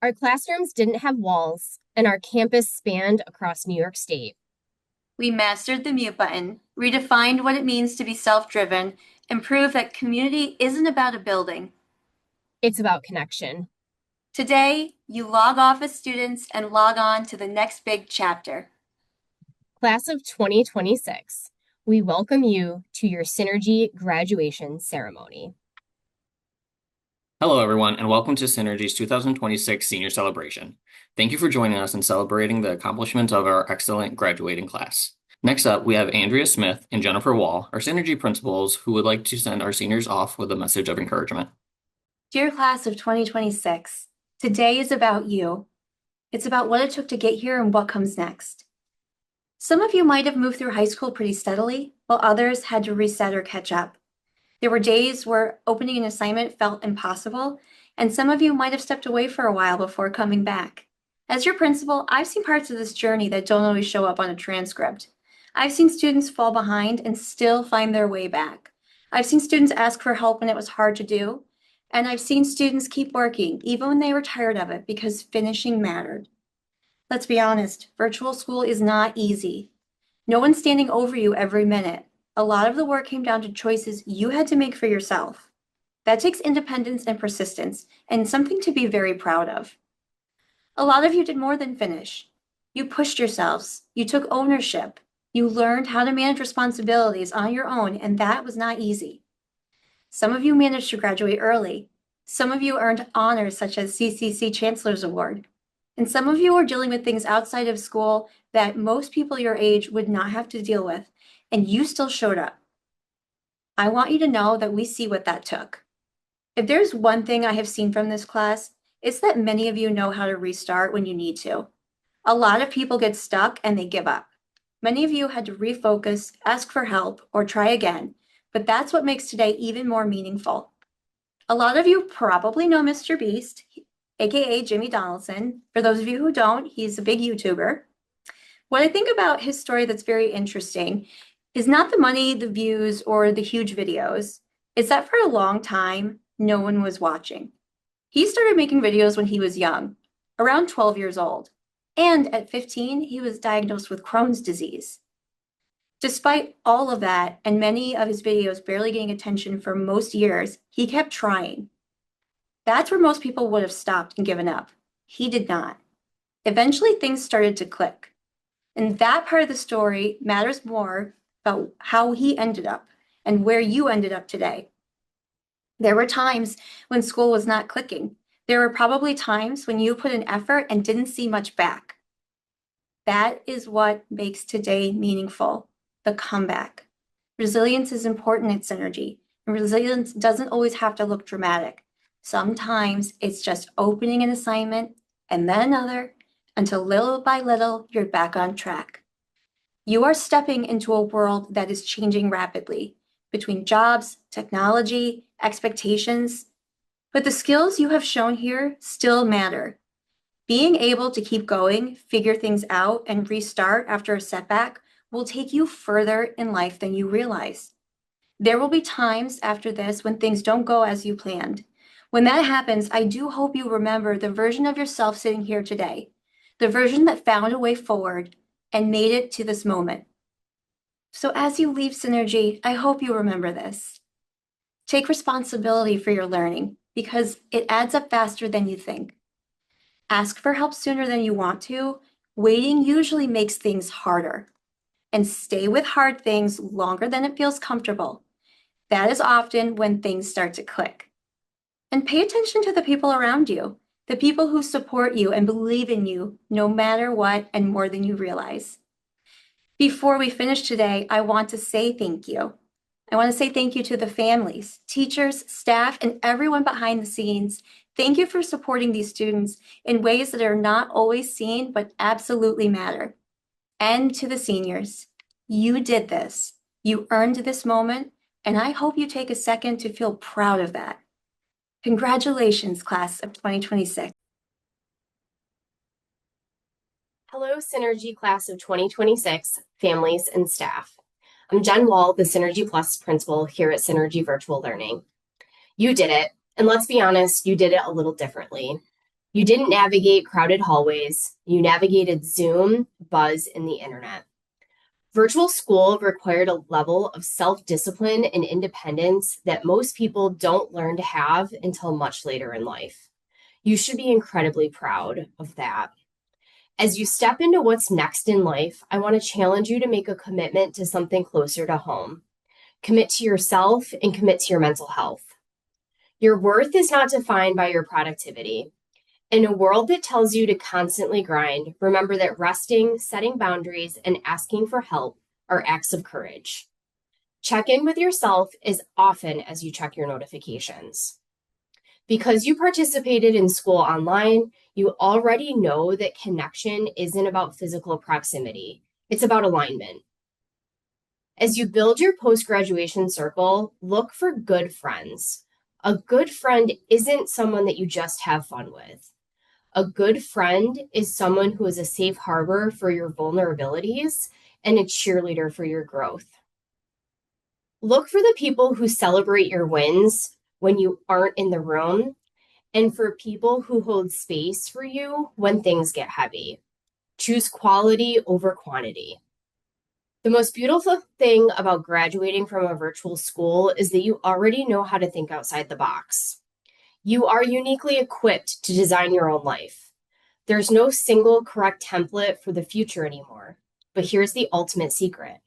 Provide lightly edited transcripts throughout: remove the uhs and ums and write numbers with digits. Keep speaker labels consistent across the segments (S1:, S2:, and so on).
S1: Our classrooms didn't have walls, and our campus spanned across New York State.
S2: We mastered the mute button, redefined what it means to be self-driven, and proved that community isn't about a building.
S1: It's about connection.
S2: Today, you log off as students and log on to the next big chapter.
S1: Class of 2026, we welcome you to your Synergy graduation ceremony.
S3: Hello, everyone, and welcome to Synergy's 2026 Senior Celebration. Thank you for joining us in celebrating the accomplishments of our excellent graduating class. Next up, we have Andrea Smith and Jennifer Wall, our Synergy principals, who would like to send our seniors off with a message of encouragement.
S2: Dear class of 2026, today is about you. It's about what it took to get here and what comes next. Some of you might have moved through high school pretty steadily, while others had to reset or catch up. There were days where opening an assignment felt impossible, and some of you might have stepped away for a while before coming back. As your principal, I've seen parts of this journey that don't always show up on a transcript. I've seen students fall behind and still find their way back. I've seen students ask for help when it was hard to do, and I've seen students keep working even when they were tired of it because finishing mattered. Let's be honest, virtual school is not easy. No one's standing over you every minute. A lot of the work came down to choices you had to make for yourself. That takes independence and persistence, and something to be very proud of. A lot of you did more than finish. You pushed yourselves, you took ownership, you learned how to manage responsibilities on your own, and that was not easy. Some of you managed to graduate early. Some of you earned honors such as CCC Chancellor's Award. And some of you are dealing with things outside of school that most people your age would not have to deal with, and you still showed up. I want you to know that we see what that took. If there's one thing I have seen from this class, it's that many of you know how to restart when you need to. A lot of people get stuck and they give up. Many of you had to refocus, ask for help, or try again, but that's what makes today even more meaningful. A lot of you probably know Mr. Beast, aka Jimmy Donaldson. For those of you who don't, he's a big YouTuber. What I think about his story that's very interesting is not the money, the views, or the huge videos. It's that for a long time, no one was watching. He started making videos when he was young, around 12 years old. And at 15, he was diagnosed with Crohn's disease. Despite all of that, and many of his videos barely getting attention for most years, he kept trying. That's where most people would have stopped and given up. He did not. Eventually, things started to click. And that part of the story matters more about how he ended up and where you ended up today. There were times when school was not clicking. There were probably times when you put in effort and didn't see much back. That is what makes today meaningful, the comeback. Resilience is important in Synergy, and resilience doesn't always have to look dramatic. Sometimes it's just opening an assignment and then another until little by little you're back on track. You are stepping into a world that is changing rapidly between jobs, technology, expectations, but the skills you have shown here still matter. Being able to keep going, figure things out, and restart after a setback will take you further in life than you realize. There will be times after this when things don't go as you planned. When that happens, I do hope you remember the version of yourself sitting here today, the version that found a way forward and made it to this moment. So as you leave Synergy, I hope you remember this. Take responsibility for your learning because it adds up faster than you think. Ask for help sooner than you want to. Waiting usually makes things harder. And stay with hard things longer than it feels comfortable. That is often when things start to click. And pay attention to the people around you, the people who support you and believe in you no matter what and more than you realize. Before we finish today, I want to say thank you. I want to say thank you to the families, teachers, staff, and everyone behind the scenes. Thank you for supporting these students in ways that are not always seen but absolutely matter. And to the seniors, you did this. You earned this moment, and I hope you take a second to feel proud of that. Congratulations, class of 2026.
S1: Hello, Synergy class of 2026, families and staff. I'm Jen Wall, the Synergy Plus principal here at Synergy Virtual Learning. You did it, and let's be honest, you did it a little differently. You didn't navigate crowded hallways. You navigated Zoom, Buzz, and the internet. Virtual school required a level of self-discipline and independence that most people don't learn to have until much later in life. You should be incredibly proud of that. As you step into what's next in life, I want to challenge you to make a commitment to something closer to home. Commit to yourself and commit to your mental health. Your worth is not defined by your productivity. In a world that tells you to constantly grind, remember that resting, setting boundaries, and asking for help are acts of courage. Check in with yourself as often as you check your notifications. Because you participated in school online, you already know that connection isn't about physical proximity. It's about alignment. As you build your post-graduation circle, look for good friends. A good friend isn't someone that you just have fun with. A good friend is someone who is a safe harbor for your vulnerabilities and a cheerleader for your growth. Look for the people who celebrate your wins when you aren't in the room, and for people who hold space for you when things get heavy. Choose quality over quantity. The most beautiful thing about graduating from a virtual school is that you already know how to think outside the box. You are uniquely equipped to design your own life. There's no single correct template for the future anymore, but here's the ultimate secret.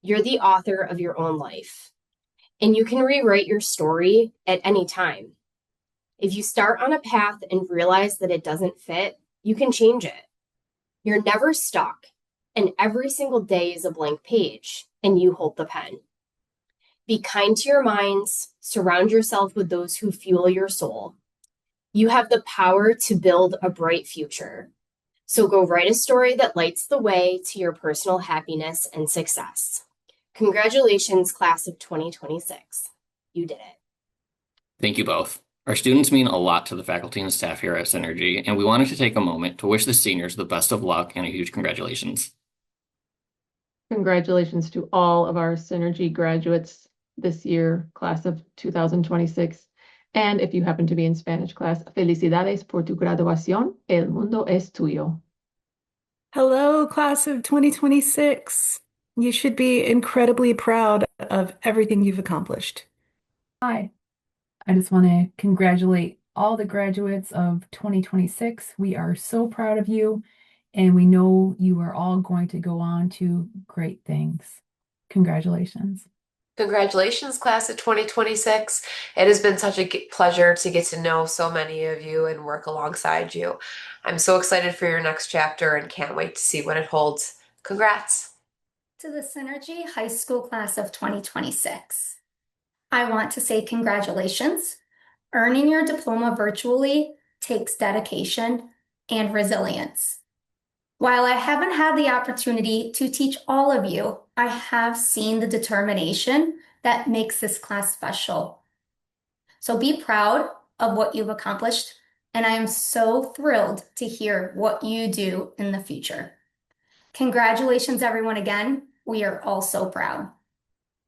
S1: You're the author of your own life, and you can rewrite your story at any time. If you start on a path and realize that it doesn't fit, you can change it. You're never stuck, and every single day is a blank page, and you hold the pen. Be kind to your minds, surround yourself with those who fuel your soul. You have the power to build a bright future. So go write a story that lights the way to your personal happiness and success. Congratulations, class of 2026. You did it.
S3: Thank you both. Our students mean a lot to the faculty and staff here at Synergy, and we wanted to take a moment to wish the seniors the best of luck and a huge congratulations.
S4: Congratulations to all of our Synergy graduates this year, class of 2026. And if you happen to be in Spanish class, felicidades por tu graduación. El mundo es tuyo.
S5: Hello, class of 2026. You should be incredibly proud of everything you've accomplished.
S6: Hi, I just want to congratulate all the graduates of 2026. We are so proud of you, and we know you are all going to go on to great things. Congratulations.
S7: Congratulations, class of 2026. It has been such a pleasure to get to know so many of you and work alongside you. I'm so excited for your next chapter and can't wait to see what it holds. Congrats.
S2: To the Synergy High School class of 2026, I want to say congratulations. Earning your diploma virtually takes dedication and resilience. While I haven't had the opportunity to teach all of you, I have seen the determination that makes this class special. So be proud of what you've accomplished, and I am so thrilled to hear what you do in the future. Congratulations, everyone, again. We are all so proud.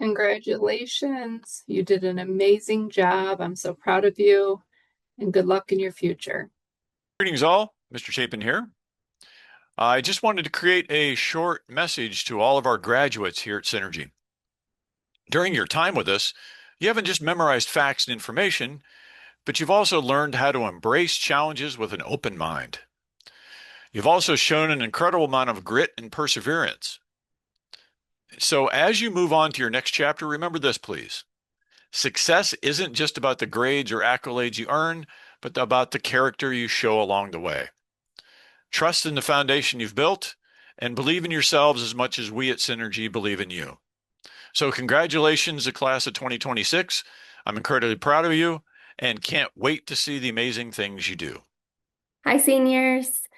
S8: Congratulations. You did an amazing job. I'm so proud of you, and good luck in your future.
S9: Greetings all, Mr. Chapin here. I just wanted to create a short message to all of our graduates here at Synergy. During your time with us, you haven't just memorized facts and information, but you've also learned how to embrace challenges with an open mind. You've also shown an incredible amount of grit and perseverance. So as you move on to your next chapter, remember this, please. Success isn't just about the grades or accolades you earn, but about the character you show along the way. Trust in the foundation you've built and believe in yourselves as much as we at Synergy believe in you. So congratulations to class of 2026. I'm incredibly proud of you and can't wait to see the amazing things you do.
S2: Hi, seniors.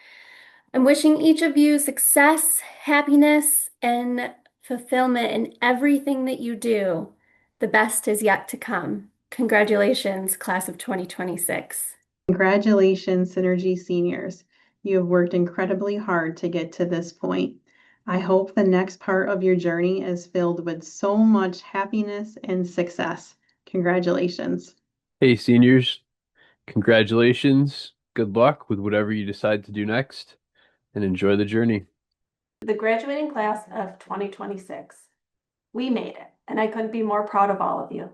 S2: I'm wishing each of you success, happiness, and fulfillment in everything that you do. The best is yet to come. Congratulations, class of 2026.
S10: Congratulations, Synergy seniors. You have worked incredibly hard to get to this point. I hope the next part of your journey is filled with so much happiness and success. Congratulations.
S11: Hey, seniors. Congratulations Good luck with whatever you decide to do next, and enjoy the journey.
S12: The graduating class of 2026. We made it, and I couldn't be more proud of all of you.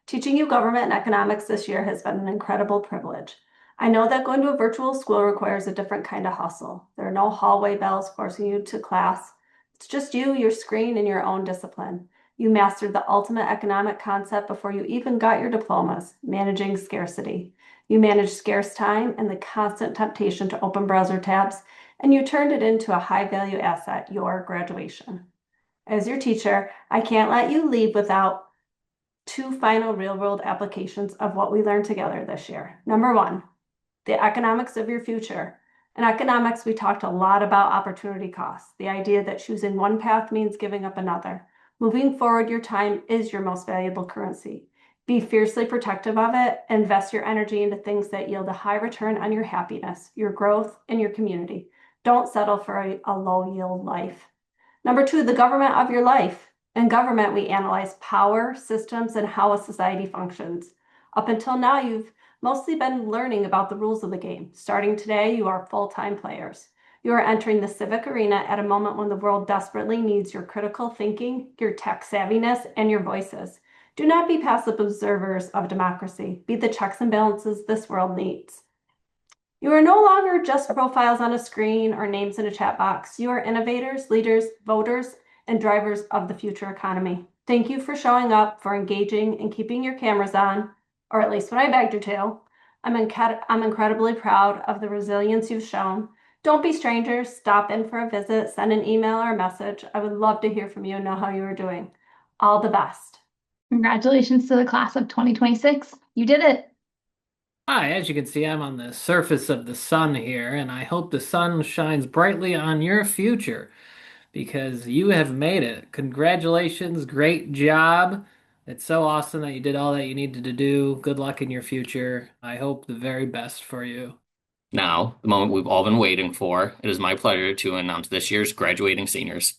S12: Teaching you government and economics this year has been an incredible privilege. I know that going to a virtual school requires a different kind of hustle. There are no hallway bells forcing you to class. It's just you, your screen, and your own discipline. You mastered the ultimate economic concept before you even got your diplomas, managing scarcity. You managed scarce time and the constant temptation to open browser tabs, and you turned it into a high-value asset, your graduation. As your teacher, I can't let you leave without 2 final real-world applications of what we learned together this year. Number 1, the economics of your future. In economics, we talked a lot about opportunity costs, the idea that choosing one path means giving up another. Moving forward, your time is your most valuable currency. Be fiercely protective of it. Invest your energy into things that yield a high return on your happiness, your growth, and your community. Don't settle for a low-yield life. Number 2, the government of your life. In government, we analyze power, systems, and how a society functions. Up until now, you've mostly been learning about the rules of the game. Starting today, you are full-time players. You are entering the civic arena at a moment when the world desperately needs your critical thinking, your tech savviness, and your voices. Do not be passive observers of democracy. Be the checks and balances this world needs. You are no longer just profiles on a screen or names in a chat box. You are innovators, leaders, voters, and drivers of the future economy. Thank you for showing up, for engaging, and keeping your cameras on, or at least when I begged you to. I'm incredibly proud of the resilience you've shown. Don't be strangers. Stop in for a visit, send an email or a message. I would love to hear from you and know how you are doing. All the best.
S13: Congratulations to the class of 2026. You did it.
S14: Hi, as you can see, I'm on the surface of the sun here, and I hope the sun shines brightly on your future because you have made it. Congratulations, great job. It's so awesome that you did all that you needed to do. Good luck in your future. I hope the very best for you.
S3: Now, the moment we've all been waiting for, it is my pleasure to announce this year's graduating seniors.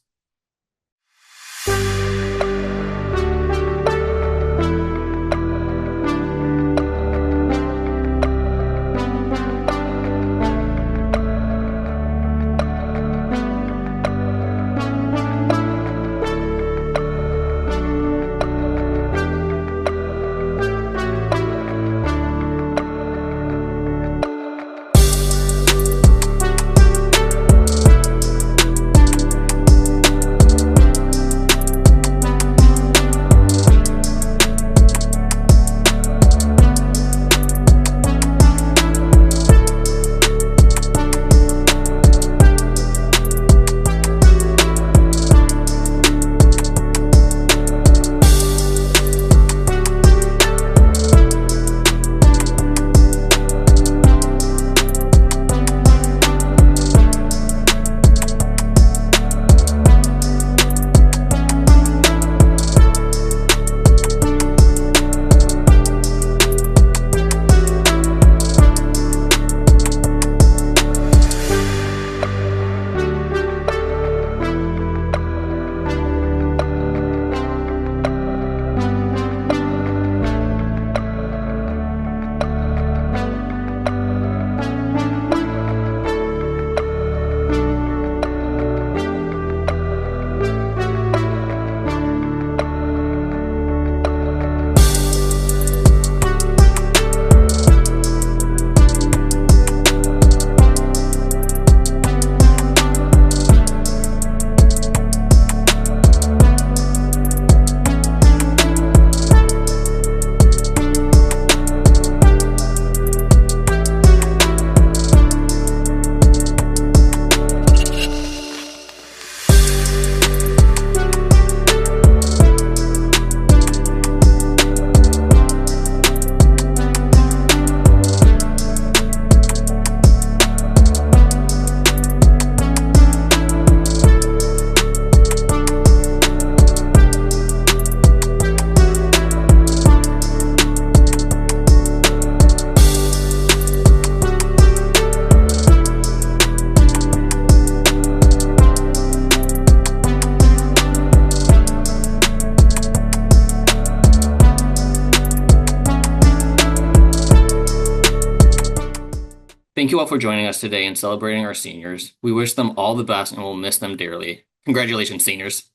S3: Thank you all for joining us today and celebrating our seniors. We wish them all the best and will miss them dearly. Congratulations, seniors.